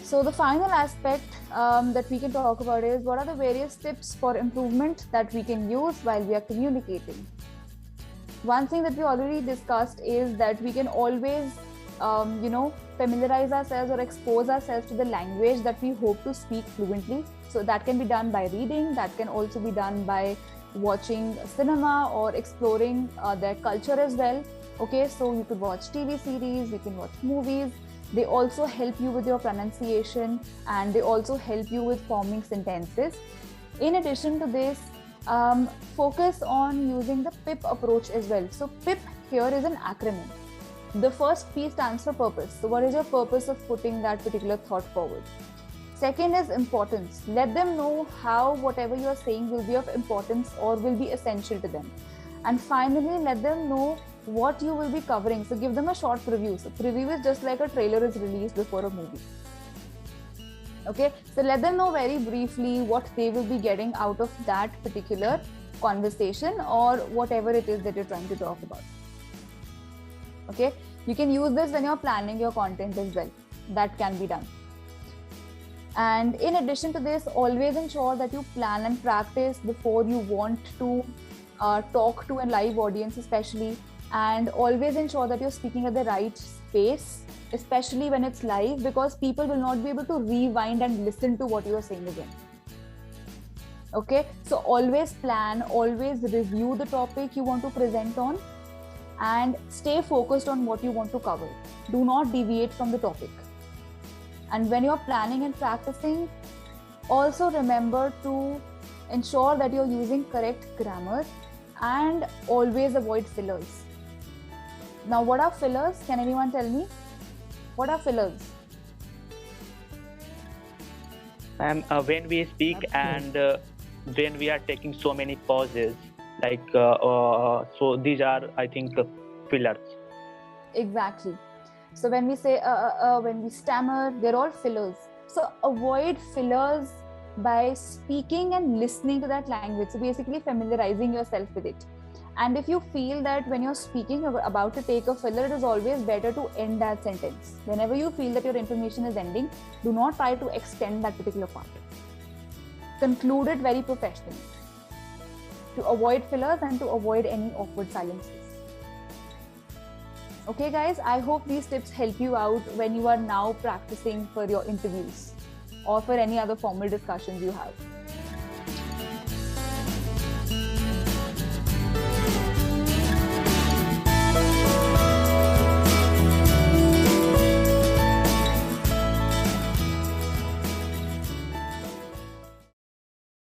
So the final aspect that we can talk about is what are the various tips for improvement that we can use while we are communicating. One thing that we already discussed is that we can always, familiarize ourselves or expose ourselves to the language that we hope to speak fluently. So that can be done by reading, that can also be done by watching cinema or exploring their culture as well. Okay, so you could watch TV series, you can watch movies. They also help you with your pronunciation and they also help you with forming sentences. In addition to this, focus on using the PIP approach as well. So PIP here is an acronym. The first P stands for purpose. So what is your purpose of putting that particular thought forward? Second is importance. Let them know how whatever you are saying will be of importance or will be essential to them. And finally, let them know what you will be covering. So give them a short preview. So preview is just like a trailer is released before a movie. Okay, so let them know very briefly what they will be getting out of that particular conversation or whatever it is that you're trying to talk about. Okay, you can use this when you're planning your content as well. That can be done. And in addition to this, always ensure that you plan and practice before you want to talk to a live audience especially, and always ensure that you're speaking at the right space, especially when it's live, because people will not be able to rewind and listen to what you are saying again. Okay, so always plan, always review the topic you want to present on, and stay focused on what you want to cover. Do not deviate from the topic. And when you're planning and practicing, also remember to ensure that you're using correct grammar and always avoid fillers. Now, what are fillers? Can anyone tell me? What are fillers? And when we speak and when we are taking so many pauses, like so these are, I think, fillers. Exactly. So when we say when we stammer, they're all fillers. So avoid fillers by speaking and listening to that language. So basically familiarizing yourself with it. And if you feel that when you're speaking, you're about to take a filler, it is always better to end that sentence. Whenever you feel that your information is ending, do not try to extend that particular part. Conclude it very professionally to avoid fillers and to avoid any awkward silences. Okay guys, I hope these tips help you out when you are now practicing for your interviews or for any other formal discussions you have.